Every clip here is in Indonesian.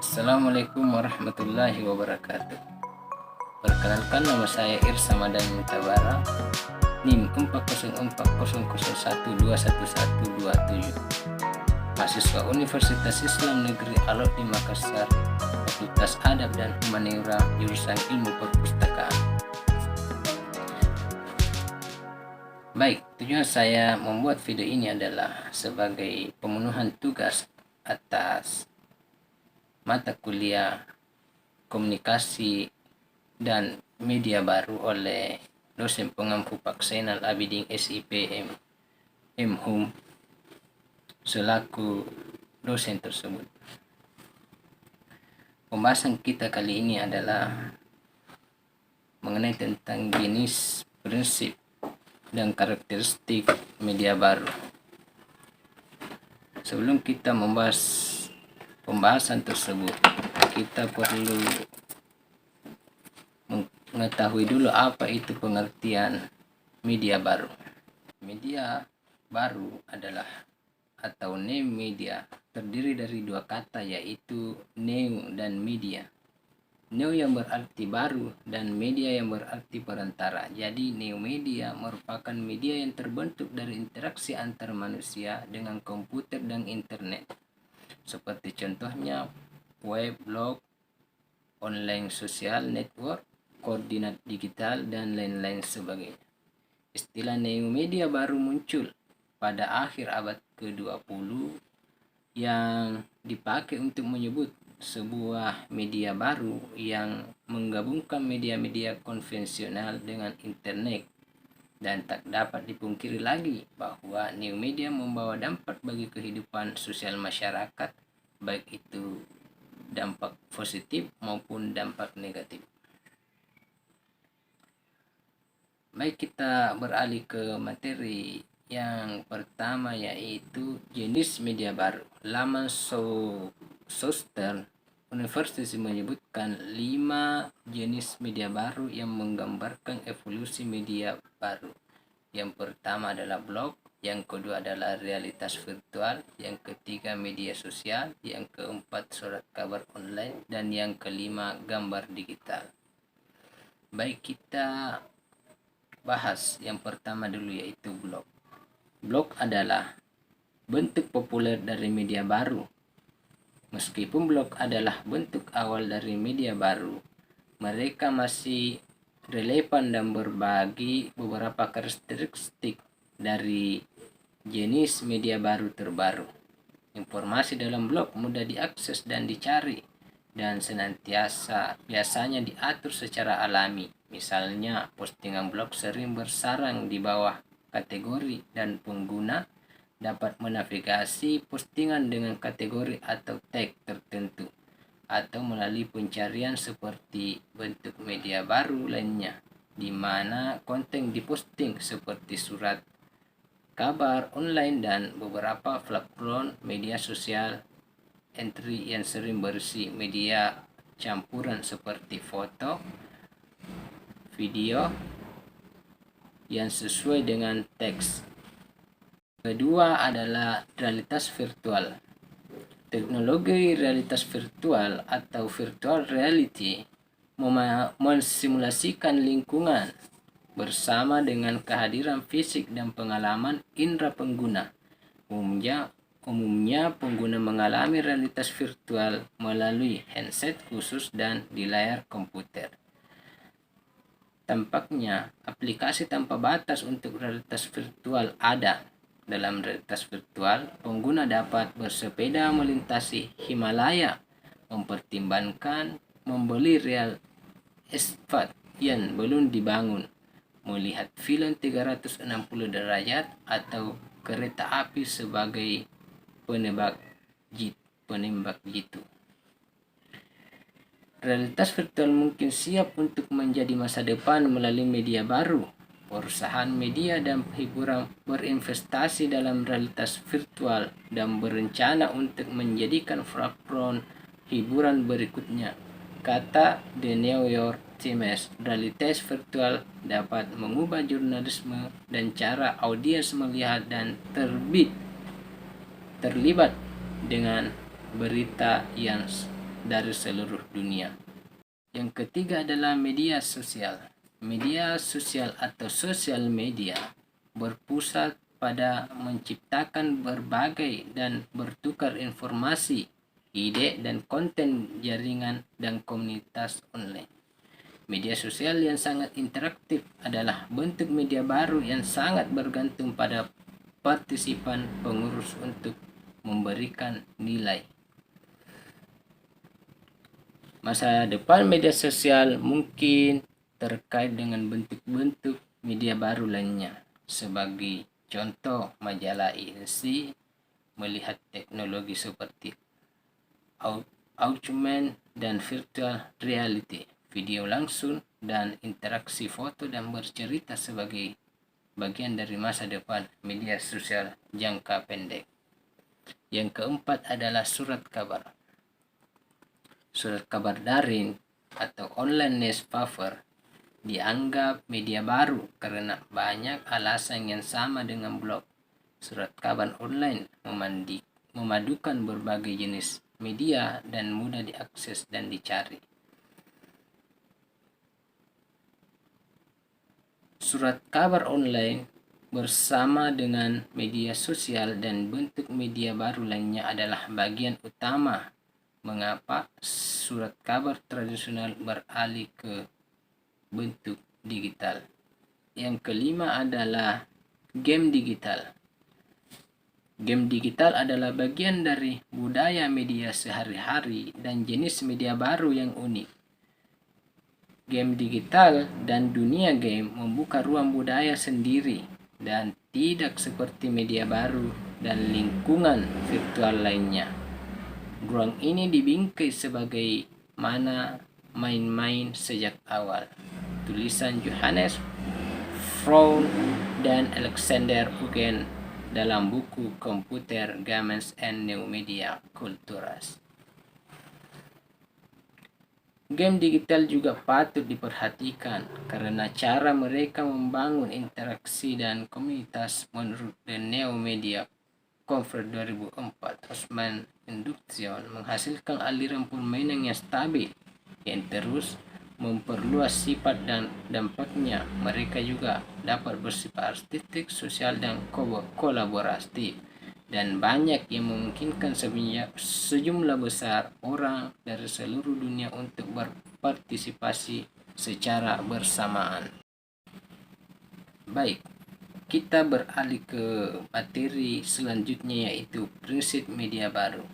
Assalamualaikum warahmatullahi wabarakatuh. Perkenalkan, nama saya Irsa Madan Mutabara, NIM 4040001211127, mahasiswa Universitas Islam Negeri Alor di Makassar, Fakultas Adab dan Humaniora, jurusan Ilmu Perpustakaan. Baik, tujuan saya membuat video ini adalah sebagai pemenuhan tugas atas mata kuliah komunikasi dan media baru oleh dosen pengampu Pak Zainal Abidin SIPM MHUM selaku dosen tersebut. Pembahasan kita kali ini adalah mengenai tentang jenis, prinsip, dan karakteristik media baru. Sebelum kita membahas pembahasan tersebut, kita perlu mengetahui dulu apa itu pengertian media baru. Media baru adalah atau new media terdiri dari dua kata, yaitu new dan media. New yang berarti baru dan media yang berarti perantara. Jadi new media merupakan media yang terbentuk dari interaksi antar manusia dengan komputer dan internet. Seperti contohnya web, blog, online social network, koordinat digital, dan lain-lain sebagainya. Istilah new media baru muncul pada akhir abad ke-20 yang dipakai untuk menyebut sebuah media baru yang menggabungkan media-media konvensional dengan internet. Dan tak dapat dipungkiri lagi bahwa new media membawa dampak bagi kehidupan sosial masyarakat, baik itu dampak positif maupun dampak negatif. Baik, kita beralih ke materi yang pertama, yaitu jenis media baru. Laman Southern University menyebutkan 5 jenis media baru yang menggambarkan evolusi media baru. Yang pertama adalah blog, yang kedua adalah realitas virtual, yang ketiga media sosial, yang keempat surat kabar online, dan yang kelima gambar digital. Baik, kita bahas yang pertama dulu, yaitu blog. Blog adalah bentuk populer dari media baru. Meskipun blog adalah bentuk awal dari media baru, mereka masih relevan dan berbagi beberapa karakteristik dari jenis media baru terbaru. Informasi dalam blog mudah diakses dan dicari, dan biasanya diatur secara alami. Misalnya, postingan blog sering bersarang di bawah kategori, dan pengguna dapat menavigasi postingan dengan kategori atau tag tertentu, atau melalui pencarian seperti bentuk media baru lainnya, di mana konten diposting seperti surat kabar online dan beberapa platform media sosial entry yang sering berisi media campuran seperti foto, video yang sesuai dengan teks. Kedua adalah realitas virtual. Teknologi realitas virtual atau virtual reality mensimulasikan lingkungan bersama dengan kehadiran fisik dan pengalaman indera pengguna. Umumnya pengguna mengalami realitas virtual melalui headset khusus dan di layar komputer. Tampaknya aplikasi tanpa batas untuk realitas virtual ada. Dalam realitas virtual, pengguna dapat bersepeda melintasi Himalaya, mempertimbangkan membeli real estate yang belum dibangun, melihat film 360 derajat, atau kereta api sebagai penembak jitu. Realitas virtual mungkin siap untuk menjadi masa depan melalui media baru. Perusahaan media dan hiburan berinvestasi dalam realitas virtual dan berencana untuk menjadikan platform hiburan berikutnya. Kata The New York Times, realitas virtual dapat mengubah jurnalisme dan cara audiens melihat dan terlibat dengan berita yang dari seluruh dunia. Yang ketiga adalah media sosial. Media sosial atau sosial media berpusat pada menciptakan berbagai dan bertukar informasi, ide, dan konten jaringan dan komunitas online. Media sosial yang sangat interaktif adalah bentuk media baru yang sangat bergantung pada partisipan pengurus untuk memberikan nilai. Masa depan media sosial mungkin terkait dengan bentuk-bentuk media baru lainnya. Sebagai contoh, majalah INC melihat teknologi seperti augmented dan virtual reality, video langsung, dan interaksi foto dan bercerita sebagai bagian dari masa depan media sosial jangka pendek. Yang keempat adalah surat kabar. Surat kabar daring atau online newspaper dianggap media baru karena banyak alasan yang sama dengan blog. Surat kabar online memadukan berbagai jenis media dan mudah diakses dan dicari. Surat kabar online bersama dengan media sosial dan bentuk media baru lainnya adalah bagian utama mengapa surat kabar tradisional beralih ke bentuk digital. Yang kelima adalah game digital. Game digital adalah bagian dari budaya media sehari-hari dan jenis media baru yang unik. Game digital dan dunia game membuka ruang budaya sendiri dan tidak seperti media baru dan lingkungan virtual lainnya. Ruang ini dibingkai sebagai mana main-main sejak awal. Tulisan Johannes Fromm dan Alexander Eugen dalam buku Computer Games and New Media Cultures. Game digital juga patut diperhatikan karena cara mereka membangun interaksi dan komunitas. Menurut The New Media Conference 2004, Osman Induction menghasilkan aliran permainan yang stabil yang terus memperluas sifat dan dampaknya. Mereka juga dapat bersifat artistik, sosial, dan kolaboratif, dan banyak yang memungkinkan sejumlah besar orang dari seluruh dunia untuk berpartisipasi secara bersamaan. Baik, kita beralih ke materi selanjutnya, yaitu prinsip media baru.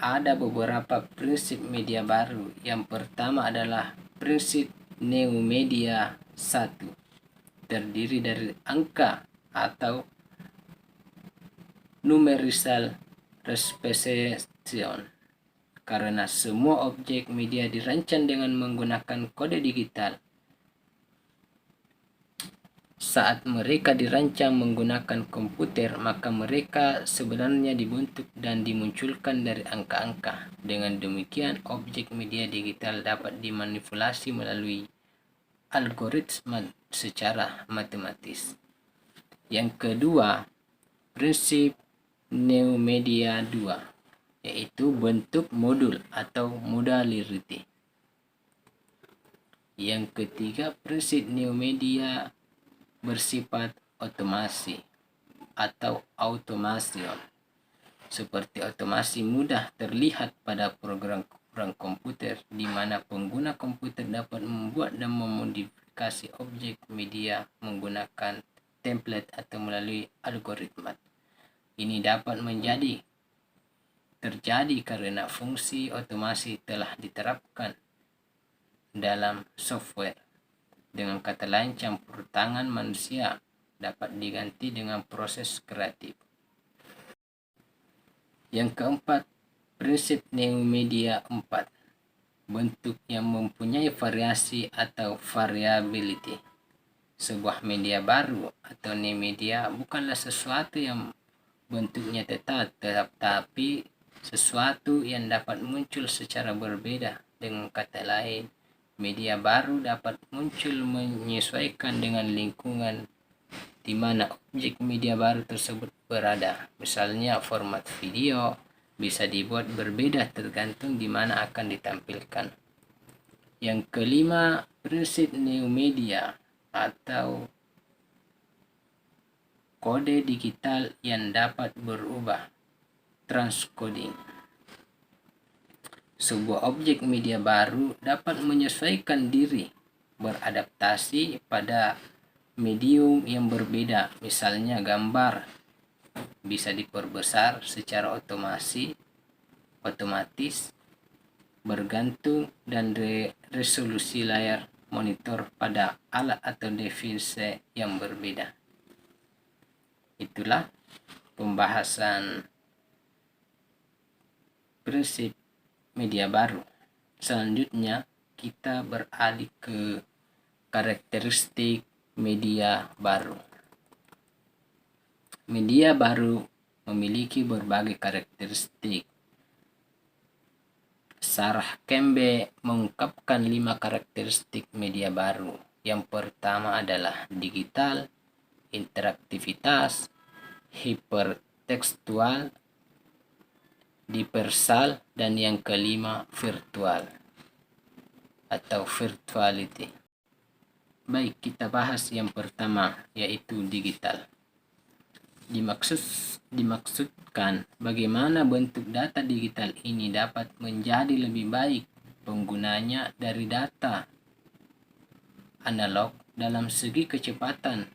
Ada beberapa prinsip media baru. Yang pertama adalah prinsip New Media 1, terdiri dari angka atau numerical representation, karena semua objek media dirancang dengan menggunakan kode digital. Saat mereka dirancang menggunakan komputer, maka mereka sebenarnya dibentuk dan dimunculkan dari angka-angka. Dengan demikian, objek media digital dapat dimanipulasi melalui algoritma secara matematis. Yang kedua, prinsip New Media 2, yaitu bentuk modul atau modularity. Yang ketiga, prinsip New Media bersifat otomasi atau automation. Seperti otomasi mudah terlihat pada program-program komputer di mana pengguna komputer dapat membuat dan memodifikasi objek media menggunakan template atau melalui algoritma. Ini dapat terjadi karena fungsi otomasi telah diterapkan dalam software. Dengan kata lain, campur tangan manusia dapat diganti dengan proses kreatif. Yang keempat, prinsip New Media 4, bentuk yang mempunyai variasi atau variability. Sebuah media baru atau new media bukanlah sesuatu yang bentuknya tetap, tetapi sesuatu yang dapat muncul secara berbeda. Dengan kata lain, media baru dapat muncul menyesuaikan dengan lingkungan di mana objek media baru tersebut berada. Misalnya format video, bisa dibuat berbeda tergantung di mana akan ditampilkan. Yang kelima, prinsip new media atau kode digital yang dapat berubah, transcoding. Sebuah objek media baru dapat menyesuaikan diri, beradaptasi pada medium yang berbeda, misalnya gambar bisa diperbesar secara otomatis bergantung dan resolusi layar monitor pada alat atau device yang berbeda. Itulah pembahasan prinsip media baru. Selanjutnya kita beralih ke karakteristik media baru. Media baru memiliki berbagai karakteristik. Sarah Kembe mengungkapkan 5 karakteristik media baru. Yang pertama adalah digital, interaktivitas, hipertekstual, dispersal, dan yang kelima virtual atau virtuality. Baik, kita bahas yang pertama, yaitu digital. Dimaksudkan bagaimana bentuk data digital ini dapat menjadi lebih baik penggunanya dari data analog dalam segi kecepatan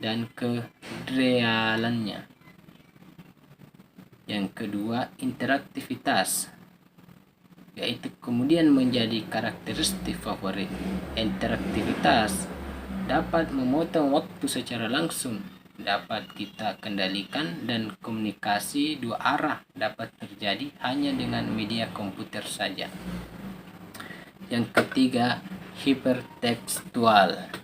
dan kerealannya. Yang kedua, interaktivitas, yaitu kemudian menjadi karakteristik favorit. Interaktivitas dapat memotong waktu secara langsung, dapat kita kendalikan, dan komunikasi dua arah dapat terjadi hanya dengan media komputer saja. Yang ketiga, hipertekstual.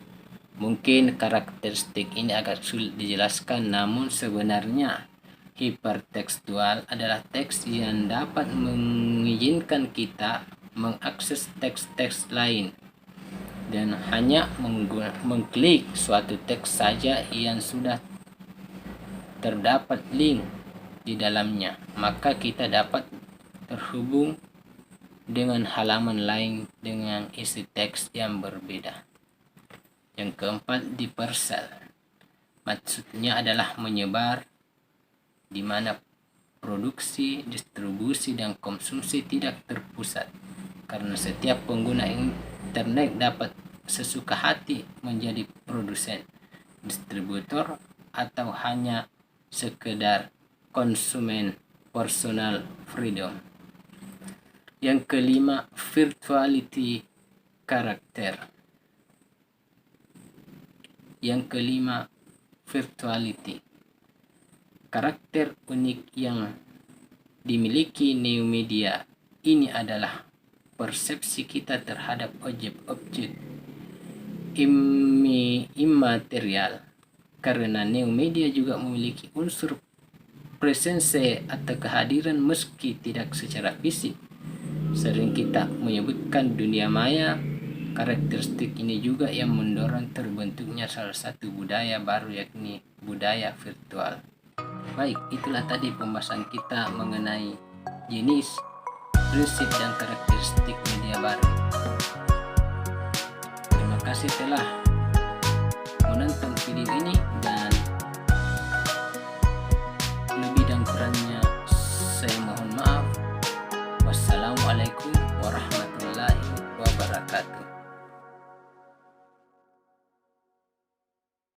Mungkin karakteristik ini agak sulit dijelaskan, namun sebenarnya hipertekstual adalah teks yang dapat mengizinkan kita mengakses teks-teks lain dan hanya mengklik suatu teks saja yang sudah terdapat link di dalamnya, maka kita dapat terhubung dengan halaman lain dengan isi teks yang berbeda. Yang keempat, dispersal. Maksudnya adalah menyebar, di mana produksi, distribusi, dan konsumsi tidak terpusat, karena setiap pengguna internet dapat sesuka hati menjadi produsen, distributor, atau hanya sekedar konsumen. Personal freedom. Yang kelima, virtuality karakter. Yang kelima, virtuality. Karakter unik yang dimiliki new media ini adalah persepsi kita terhadap objek-objek imaterial, karena new media juga memiliki unsur presence atau kehadiran meski tidak secara fisik. Sering kita menyebutkan dunia maya. Karakteristik ini juga yang mendorong terbentuknya salah satu budaya baru, yakni budaya virtual. Baik, itulah tadi pembahasan kita mengenai jenis, prinsip, dan karakteristik media baru. Terima kasih telah menonton video ini, dan lebih dan kurangnya saya mohon maaf. Wassalamualaikum warahmatullahi wabarakatuh.